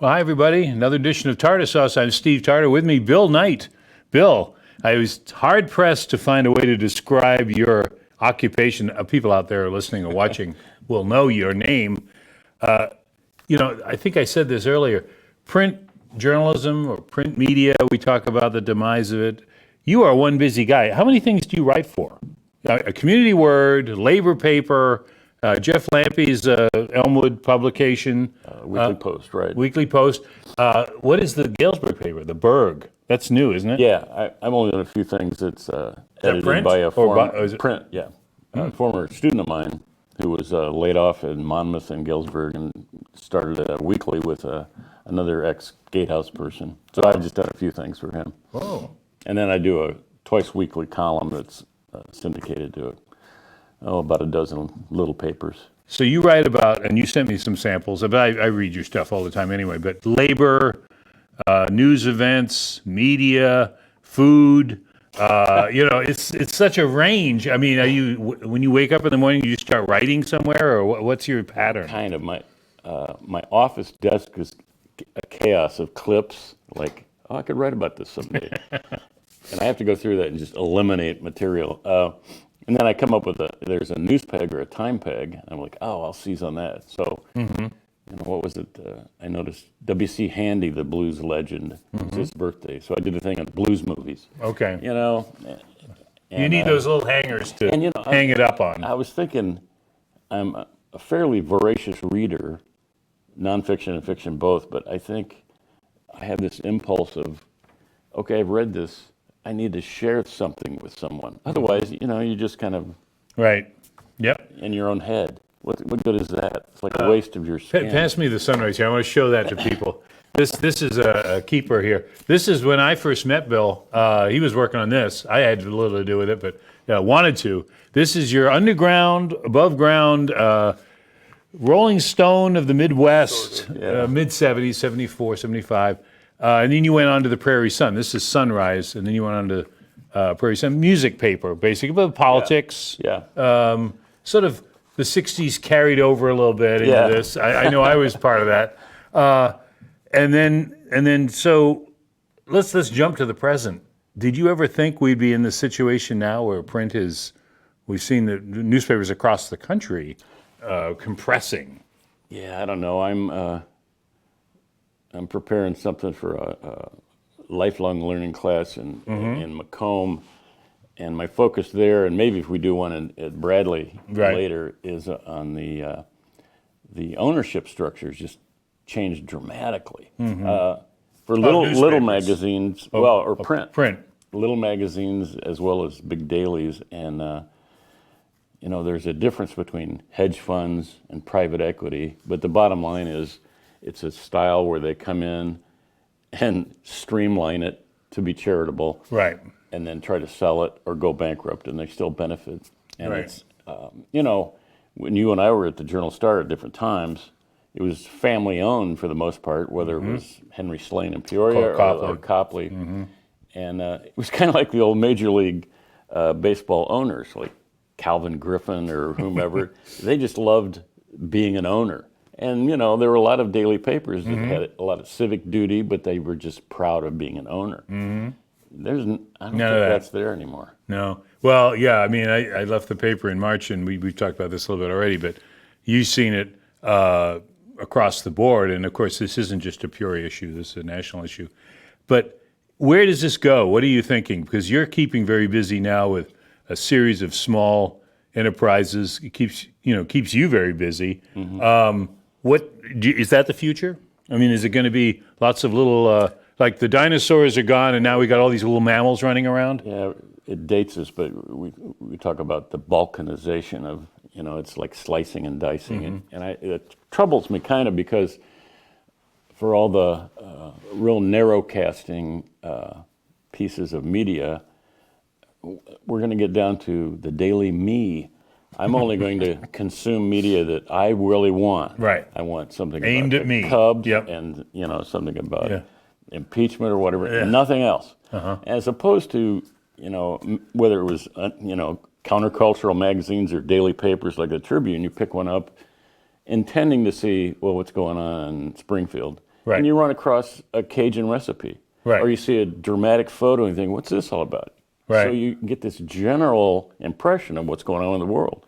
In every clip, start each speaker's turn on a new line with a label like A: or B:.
A: Well, hi, everybody. Another edition of Tarter Sauce. I'm Steve Tarter. With me, Bill Knight. Bill, I was hard-pressed to find a way to describe your occupation. People out there listening or watching will know your name. I think I said this earlier. Print journalism or print media, we talk about the demise of it. You are one busy guy. How many things do you write for? A Community Word, labor paper, Jeff Lampy's Elmwood publication.
B: Weekly Post, right?
A: Weekly Post. What is the Galesburg paper? The Berg. That's new, isn't it?
B: Yeah, I've only done a few things. It's edited
A: print?
B: by a
A: Print,
B: yeah. A former student of mine who was laid off in Monmouth and Galesburg and started a weekly with another ex-Gatehouse person. So I've just done a few things for him.
A: Oh.
B: And then I do a twice weekly column that's syndicated to about a dozen little papers.
A: So you write about, and you sent me some samples, but I read your stuff all the time anyway, but labor, news events, media, food, it's such a range. I mean, when you wake up in the morning, you start writing somewhere, or what's your pattern?
B: Kind of. My office desk is a chaos of clips, like, I could write about this someday. And I have to go through that and just eliminate material. And then I come up with there's a news peg or a time peg. And I'm like, I'll seize on that. So, what was it? I noticed W.C. Handy, the blues legend, it was his birthday. So I did a thing on blues movies.
A: Okay.
B: And,
A: you need those little hangers to hang it up on.
B: I was thinking, I'm a fairly voracious reader, nonfiction and fiction both, but I think I have this impulse of, okay, I've read this. I need to share something with someone. Otherwise, you just kind of
A: right. Yep.
B: In your own head. What good is that? It's like a waste of your skin.
A: Pass me the sunrise here. I want to show that to people. This is a keeper here. This is when I first met Bill. He was working on this. I had a little to do with it, but wanted to. This is your underground, above ground, Rolling Stone of the Midwest, mid-'70s, 74, 75. And then you went on to the Prairie Sun. This is Sunrise, and then you went on to Prairie Sun, music paper, basically, but politics.
B: Yeah.
A: Sort of the 60s carried over a little bit into this. I know I was part of that. And then so let's jump to the present. Did you ever think we'd be in the situation now where print is, we've seen the newspapers across the country compressing?
B: Yeah, I don't know. I'm preparing something for a lifelong learning class in Macomb, and my focus there, and maybe if we do one at Bradley later, is on the ownership structures just changed dramatically. For little magazines, or print, little magazines as well as big dailies, and there's a difference between hedge funds and private equity, but the bottom line is, it's a style where they come in and streamline it to be charitable,
A: right?
B: And then try to sell it or go bankrupt, and they still benefit. And it's, when you and I were at the Journal-Star at different times, it was family-owned for the most part, whether it was Henry Slane in Peoria or Copley. And it was kind of like the old Major League Baseball owners, like Calvin Griffin or whomever. They just loved being an owner. And, there were a lot of daily papers that had a lot of civic duty, but they were just proud of being an owner. I don't think that's there anymore.
A: No. Well, yeah, I mean, I left the paper in March, and we've talked about this a little bit already, but you've seen it across the board. And, of course, this isn't just a Peoria issue. This is a national issue. But where does this go? What are you thinking? Because you're keeping very busy now with a series of small enterprises. It keeps you very busy. What is that the future? I mean, is it going to be lots of little, like the dinosaurs are gone and now we got all these little mammals running around?
B: Yeah, it dates us, but we talk about the balkanization of, it's like slicing and dicing. And it troubles me kind of because for all the real narrow casting pieces of media, we're going to get down to the daily me. I'm only going to consume media that I really want.
A: Right.
B: I want something
A: aimed
B: about
A: at me.
B: Cubs and something about impeachment or whatever, and nothing else. As opposed to whether it was countercultural magazines or daily papers like the Tribune, you pick one up, intending to see what's going on in Springfield,
A: Right.
B: and you run across a Cajun recipe.
A: Right.
B: Or you see a dramatic photo and you think, what's this all about?
A: Right.
B: So you get this general impression of what's going on in the world.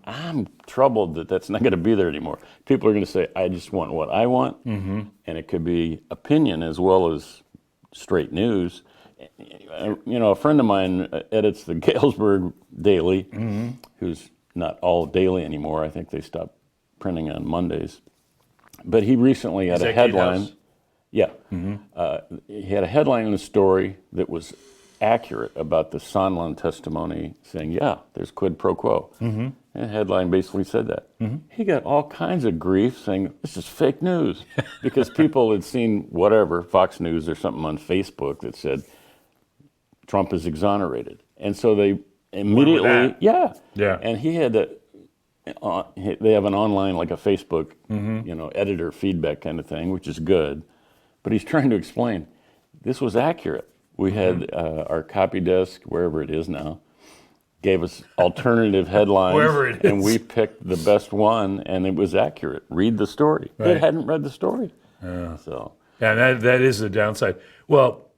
B: I'm troubled that that's not going to be there anymore. People are going to say, I just want what I want. And it could be opinion as well as straight news. You know, a friend of mine edits the Galesburg Daily, who's not all daily anymore. I think they stopped printing on Mondays. But he recently had a headline.
A: Gatehouse?
B: Yeah. He had a headline in the story that was accurate about the Sondland testimony, saying, yeah, there's quid pro quo. And the headline basically said that. He got all kinds of grief saying, this is fake news, because people had seen whatever, Fox News or something on Facebook that said, Trump is exonerated. And so they immediately, yeah. And he had to, they have an online, like a Facebook, you know, editor feedback kind of thing, which is good. But he's trying to explain, this was accurate. We had our copy desk, wherever it is now, gave us alternative headlines.
A: Wherever it is.
B: And we picked the best one, and it was accurate. Read the story.
A: Right.
B: They hadn't read the story. So.
A: Yeah, that is the downside. Well,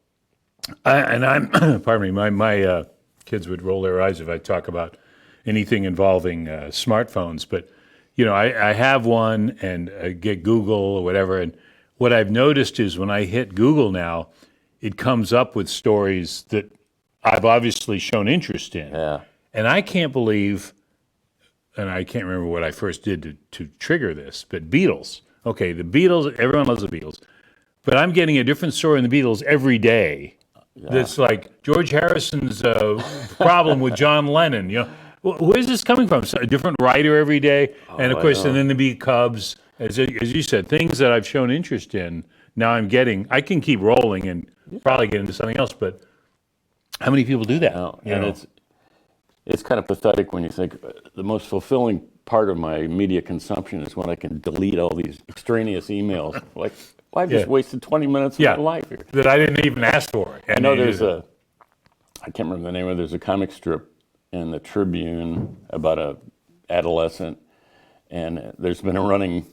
A: I'm pardon me, my kids would roll their eyes if I talk about anything involving smartphones. But, you know, I have one and I get Google or whatever. And what I've noticed is when I hit Google now, it comes up with stories that I've obviously shown interest in.
B: Yeah.
A: And I can't believe, and I can't remember what I first did to trigger this, but Beatles. Okay, the Beatles, everyone loves the Beatles. But I'm getting a different story in the Beatles every day. Yeah. That's like George Harrison's problem with John Lennon. You know, where's this coming from? So a different writer every day, and of course, and then the Beat Cubs, as you said, things that I've shown interest in. Now I'm getting. I can keep rolling and probably get into something else, but how many people do that?
B: And it's kind of pathetic when you think the most fulfilling part of my media consumption is when I can delete all these extraneous emails. Like, well, I've just wasted 20 minutes of my life here.
A: That I didn't even ask for.
B: I know there's I can't remember the name of it, there's a comic strip in the Tribune about a adolescent, and there's been a running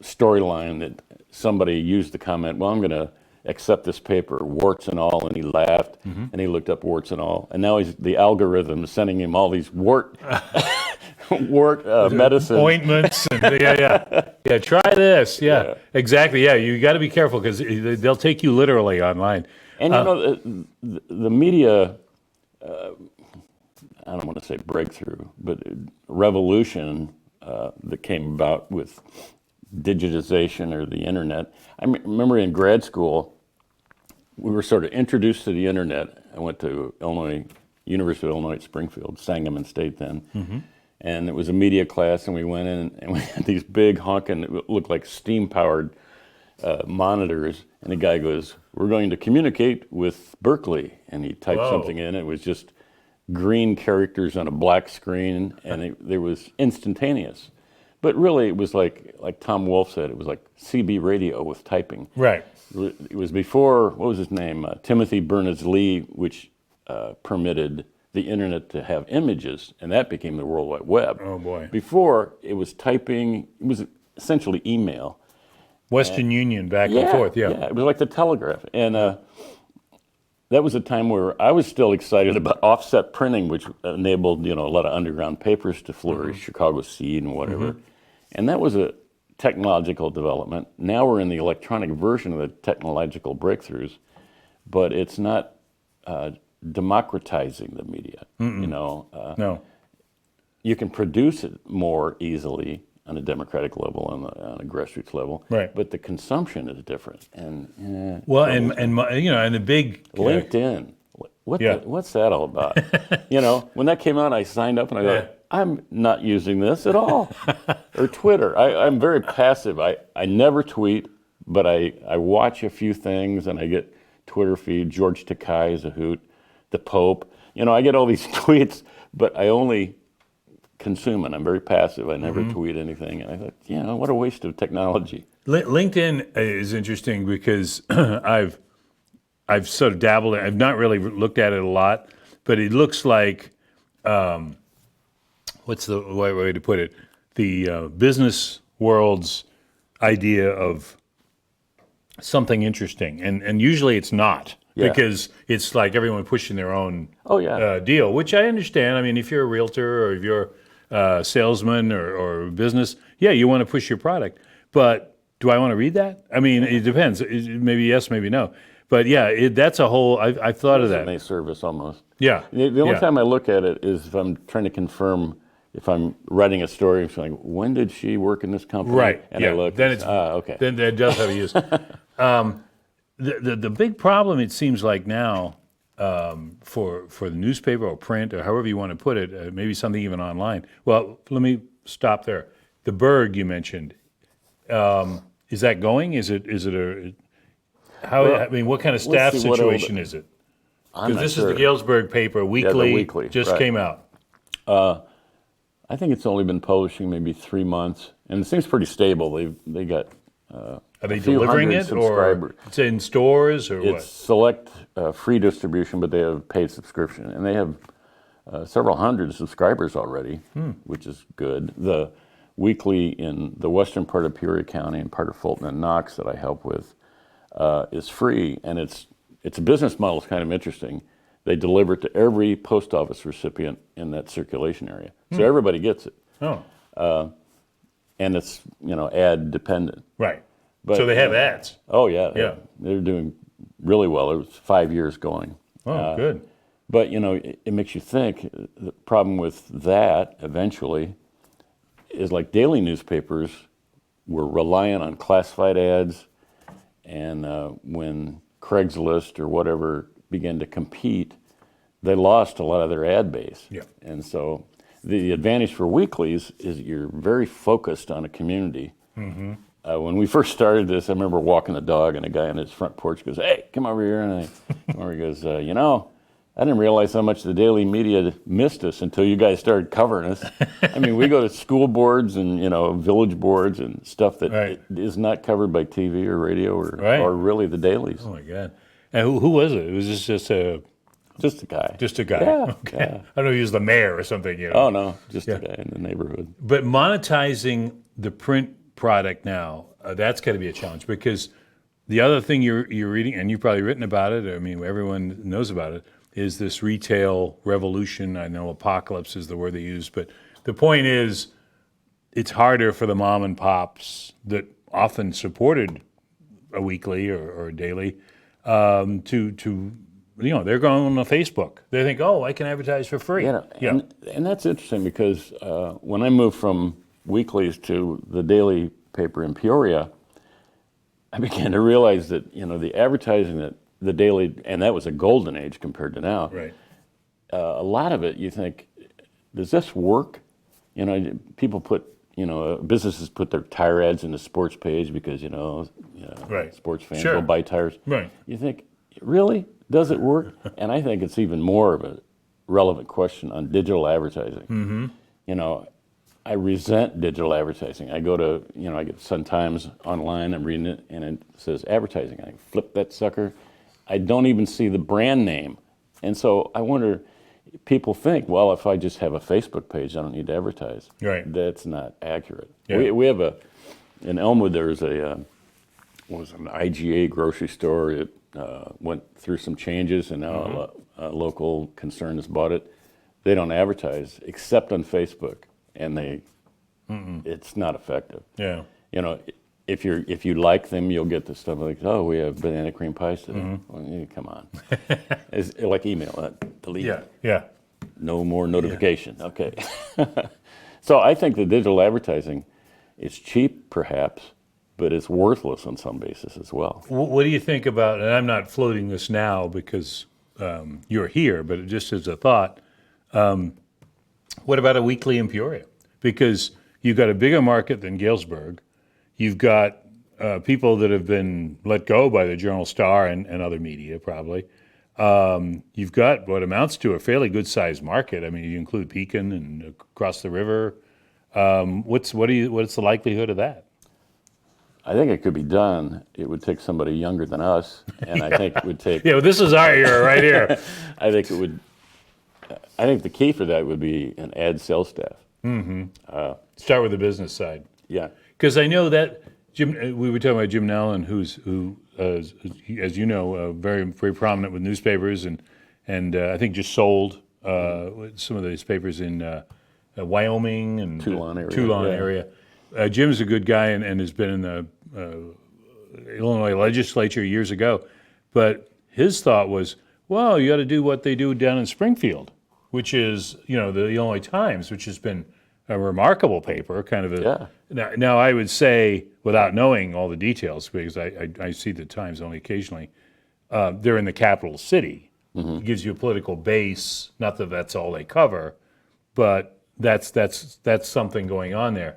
B: storyline that somebody used the comment, well, I'm going to accept this paper, warts and all, and he laughed, and he looked up warts and all, and now the algorithm is sending him all these wart medicine
A: ointments. And yeah. Try this. Yeah. Exactly. Yeah, you got to be careful because they'll take you literally online.
B: And you know, the media, I don't want to say breakthrough, but revolution that came about with digitization or the internet. I remember in grad school, we were sort of introduced to the internet. I went to University of Illinois at Springfield, Sangamon State then. And it was a media class, and we went in and we had these big honking, it looked like steam-powered monitors. And the guy goes, we're going to communicate with Berkeley. And he typed something in. It was just green characters on a black screen, and there was instantaneous. But really, it was like Tom Wolfe said, it was like CB radio with typing.
A: Right.
B: It was before, what was his name? Timothy Berners-Lee, which permitted the internet to have images, and that became the World Wide Web.
A: Oh, boy.
B: Before, it was typing, it was essentially email.
A: Western Union back and forth,
B: Yeah, it was like the telegraph. And that was a time where I was still excited about offset printing, which enabled, a lot of underground papers to flourish, Chicago Seed and whatever. And that was a technological development. Now we're in the electronic version of the technological breakthroughs, but it's not democratizing the media.
A: No.
B: You can produce it more easily on a democratic level, on a grassroots level,
A: right?
B: But the consumption is different. And
A: and the big
B: LinkedIn. What's that all about? When that came out, I signed up and I thought, I'm not using this at all. Or Twitter. I'm very passive. I never tweet, but I watch a few things and I get Twitter feed. George Takei is a hoot. The Pope. I get all these tweets, but I only consume it. I'm very passive. I never tweet anything. And I thought, what a waste of technology.
A: LinkedIn is interesting because I've sort of dabbled in it. I've not really looked at it a lot, but it looks like, what's the right way to put it? The business world's idea of something interesting, and usually it's not
B: Yeah.
A: because it's like everyone pushing their own
B: Oh, yeah.
A: deal, which I understand. I mean, if you're a realtor or if you're a salesman or business, yeah, you want to push your product, but do I want to read that? I mean, it depends. Maybe yes, maybe no. But yeah, that's a whole. I've thought of that.
B: Resume service almost.
A: Yeah,
B: The only
A: yeah.
B: time I look at it is if I'm trying to confirm if I'm writing a story. I'm saying, when did she work in this company?
A: Right.
B: And
A: yeah.
B: I look.
A: Then it's
B: okay.
A: Then that does have a use. The big problem it seems like now for the newspaper or print or however you want to put it, maybe something even online. Well, let me stop there. The Berg you mentioned, is that going? Is it a how?
B: Well,
A: I mean, what kind of staff
B: see what
A: situation is it?
B: I'm
A: Because
B: not
A: this
B: sure.
A: is the Galesburg paper weekly.
B: Weekly,
A: just
B: right.
A: came out.
B: I think it's only been publishing maybe 3 months, and it seems pretty stable. They got
A: Are they
B: a few
A: delivering
B: hundred
A: it or
B: subscribers.
A: it's in stores or
B: It's
A: what?
B: select free distribution, but they have paid subscription, and they have several hundred subscribers already, which is good. The weekly in the western part of Peoria County and part of Fulton and Knox that I help with is free, and its a business model is kind of interesting. They deliver it to every post office recipient in that circulation area, so everybody gets it,
A: Oh,
B: and it's ad dependent.
A: right.
B: But,
A: So they have ads.
B: Oh yeah,
A: Yeah.
B: they're doing really well. It was 5 years going.
A: Oh, good.
B: But it makes you think. The problem with that eventually is like daily newspapers were reliant on classified ads, and when Craigslist or whatever began to compete, they lost a lot of their ad base.
A: Yeah.
B: And so the advantage for weeklies is you're very focused on a community. When we first started this, I remember walking the dog, and a guy on his front porch goes, "Hey, come over here." And I come over, he goes, I didn't realize how much the daily media missed us until you guys started covering us. I mean, we go to school boards and village boards and stuff that
A: Right.
B: is not covered by TV or radio
A: Right.
B: or really the dailies.
A: Oh my God. And who was it? Was this just a
B: Just a guy.
A: guy?
B: Yeah,
A: Okay.
B: yeah.
A: I don't know. He was the mayor or something.
B: Oh no, just a guy in the neighborhood.
A: But monetizing the print product now, that's got to be a challenge because the other thing you're reading, and you've probably written about it. I mean, everyone knows about it. Is this retail revolution? I know apocalypse is the word they use, but the point is, it's harder for the mom and pops that often supported a weekly or a daily to they're going on Facebook. They think, oh, I can advertise for free.
B: Yeah. And that's interesting because when I moved from weeklies to the daily paper in Peoria, I began to realize that the advertising that the daily, and that was a golden age compared to now.
A: Right.
B: A lot of it, you think, does this work? People put, businesses put their tire ads in the sports page because
A: Right.
B: sports fans
A: Sure.
B: will buy tires.
A: Right.
B: You think, really, does it work? And I think it's even more of a relevant question on digital advertising. I resent digital advertising. I go to, I get Sun Times online, I'm reading it, and it says advertising. I flip that sucker. I don't even see the brand name. And so I wonder, people think, well, if I just have a Facebook page, I don't need to advertise.
A: Right.
B: That's not accurate.
A: Yeah.
B: We have in Elmwood, there's an IGA grocery store. It went through some changes, and now a local concern has bought it. They don't advertise except on Facebook, and it's not effective.
A: Yeah.
B: If you like them, you'll get the stuff like, oh, we have banana cream pies today. Well, come on. It's like email, delete.
A: Yeah. Yeah.
B: No more notification. Okay. So I think the digital advertising is cheap, perhaps, but it's worthless on some basis as well.
A: What do you think about, and I'm not floating this now because you're here, but just as a thought, what about a weekly in Peoria? Because you've got a bigger market than Galesburg. You've got people that have been let go by the Journal Star and other media, probably. You've got what amounts to a fairly good-sized market. I mean, you include Pekin and across the river. What's the likelihood of that?
B: I think it could be done. It would take somebody younger than us, and I think it would take.
A: Yeah, well, this is our era right here.
B: I think it would. I think the key for that would be an ad sales staff.
A: Start with the business side.
B: Yeah.
A: Because I know that Jim, we were talking about Jim Nellen, who, as you know, very very prominent with newspapers, and I think just sold some of these papers in Wyoming and
B: Tuolon area.
A: Jim's a good guy and has been in the Illinois legislature years ago, but his thought was, well, you got to do what they do down in Springfield, which is, the Illinois Times, which has been a remarkable paper, kind of a. Now I would say, without knowing all the details, because I see the Times only occasionally, they're in the capital city. It gives you a political base. Not that that's all they cover, but that's something going on there.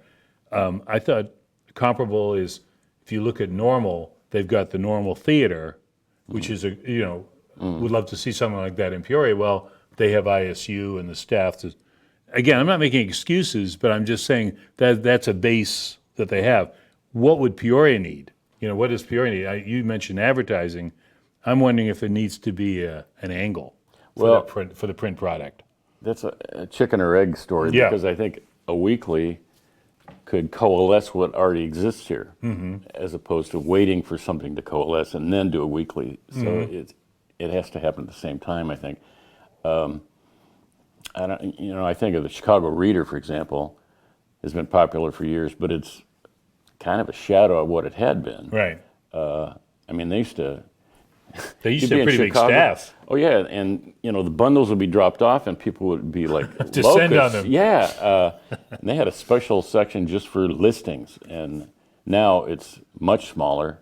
A: I thought comparable is if you look at Normal, they've got the Normal Theater, which is would love to see something like that in Peoria. Well, they have ISU and the staff to. Again, I'm not making excuses, but I'm just saying that that's a base that they have. What would Peoria need? What does Peoria need? You mentioned advertising. I'm wondering if it needs to be an angle for the print product.
B: That's a chicken or egg story because I think a weekly could coalesce what already exists here, as opposed to waiting for something to coalesce and then do a weekly. So it has to happen at the same time, I think. I think of the Chicago Reader, for example, has been popular for years, but it's kind of a shadow of what it had been.
A: Right.
B: They used to.
A: They used to have a pretty big staff.
B: Oh yeah, and the bundles would be dropped off, and people would be like
A: descend on them.
B: Yeah, and they had a special section just for listings, and now it's much smaller.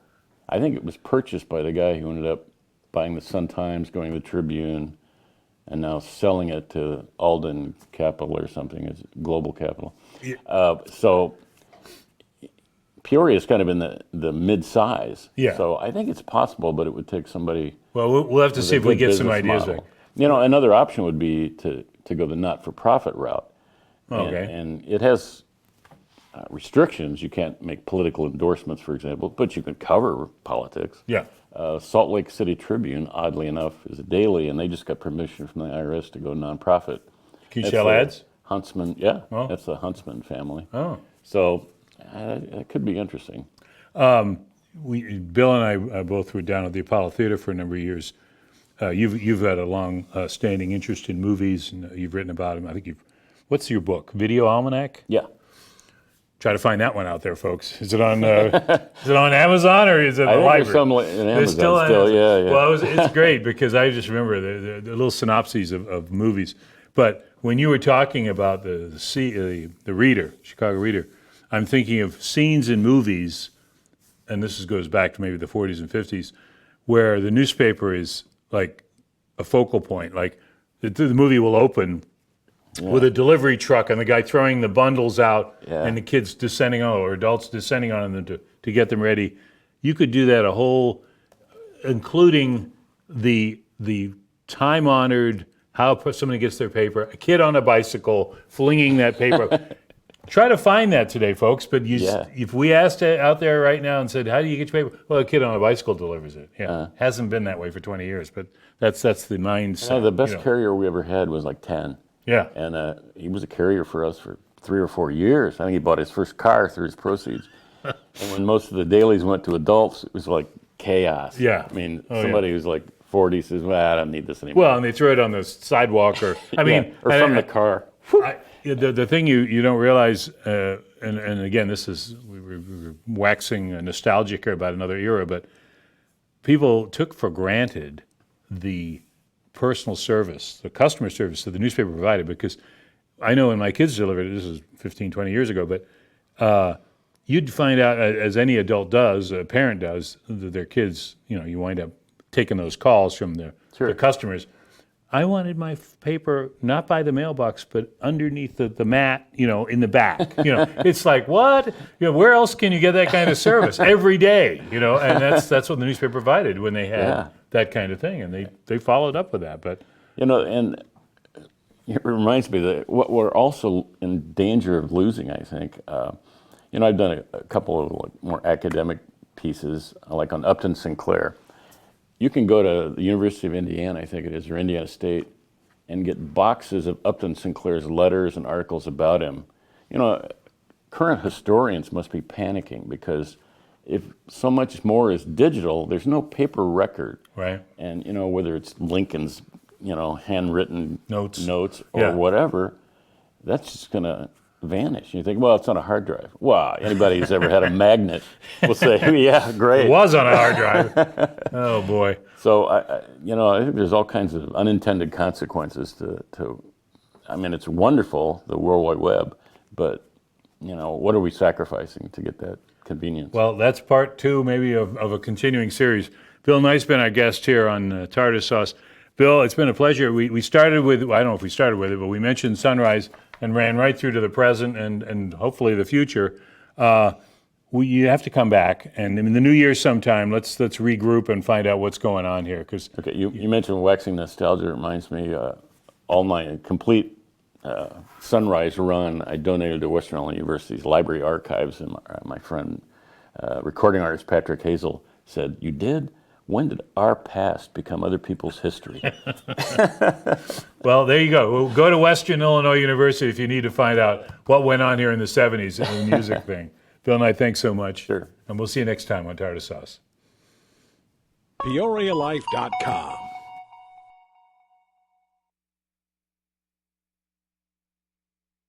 B: I think it was purchased by the guy who ended up buying the Sun-Times, going to the Tribune, and now selling it to Alden Capital or something. It's Global Capital. Yeah. So Peoria's kind of in the mid-size.
A: Yeah.
B: So I think it's possible, but it would take somebody.
A: Well, we'll have to see if we get some ideas
B: model.
A: back.
B: Another option would be to go the not-for-profit route.
A: Okay.
B: And it has restrictions. You can't make political endorsements, for example, but you can cover politics.
A: Yeah.
B: Salt Lake City Tribune, oddly enough, is a daily, and they just got permission from the IRS to go nonprofit.
A: Can you sell ads?
B: Huntsman, that's the Huntsman family.
A: Oh.
B: So it could be interesting.
A: Bill and I both were down at the Apollo Theater for a number of years. You've had a long standing interest in movies, and you've written about them. I think what's your book? Video Almanac?
B: Yeah.
A: Try to find that one out there, folks. Is it on Amazon or is it the library?
B: There's some in Amazon
A: still,
B: yeah.
A: Well, it's great because I just remember the little synopses of movies. But when you were talking about the Reader, Chicago Reader, I'm thinking of scenes in movies, and this goes back to maybe the 40s and 50s, where the newspaper is like a focal point. Like the movie will open with a delivery truck and the guy throwing the bundles out and the kids descending on, or adults descending on them to get them ready. You could do that including the time-honored how somebody gets their paper, a kid on a bicycle flinging that paper. Try to find that today, folks. But if we asked out there right now and said, how do you get your paper? Well, a kid on a bicycle delivers it. Yeah, hasn't been that way for 20 years, but that's the mindset.
B: The best carrier we ever had was like 10.
A: Yeah.
B: And he was a carrier for us for 3 or 4 years. I think he bought his first car through his proceeds. And when most of the dailies went to adults, it was like chaos.
A: Yeah.
B: I mean, somebody who's like 40 says, well, I don't need this anymore.
A: Well, and they throw it on the sidewalk or
B: from the car.
A: The thing you don't realize, and again, we're waxing nostalgic here about another era, but people took for granted the personal service, the customer service that the newspaper provided, because I know when my kids delivered it, this is 15, 20 years ago, but you'd find out, as any adult does, a parent does, that their kids, you wind up taking those calls from the customers. I wanted my paper not by the mailbox, but underneath the mat, in the back. It's like, what? Where else can you get that kind of service every day? And that's what the newspaper provided when they had that kind of thing, and they followed up with that. But
B: and it reminds me that what we're also in danger of losing, I think. I've done a couple of more academic pieces, like on Upton Sinclair. You can go to the University of Indiana, I think it is, or Indiana State, and get boxes of Upton Sinclair's letters and articles about him. Current historians must be panicking because if so much more is digital, there's no paper record.
A: Right.
B: And, whether it's Lincoln's, handwritten
A: Notes.
B: or
A: Yeah.
B: whatever, that's just going to vanish. You think, well, it's on a hard drive. Well, anybody who's ever had a magnet will say, yeah, great.
A: It was on a hard drive. Oh, boy.
B: So, I think there's all kinds of unintended consequences to I mean, it's wonderful, the World Wide Web, but, what are we sacrificing to get that convenience?
A: Well, that's part two, maybe, of a continuing series. Bill Knight's been our guest here on Tarter Sauce. Bill, it's been a pleasure. We started with, I don't know if we started with it, but we mentioned sunrise and ran right through to the present and hopefully the future. You have to come back, and in the new year sometime, let's regroup and find out what's going on here.
B: Okay, you mentioned waxing nostalgia. It reminds me, all my complete sunrise run, I donated to Western Illinois University's library archives, and my friend, recording artist Patrick Hazel, said, "You did? When did our past become other people's history?"
A: Well, there you go. Well, go to Western Illinois University if you need to find out what went on here in the 70s in the music thing. Bill Knight, thanks so much.
B: Sure.
A: And we'll see you next time on Tartar Sauce.
C: PeoriaLife.com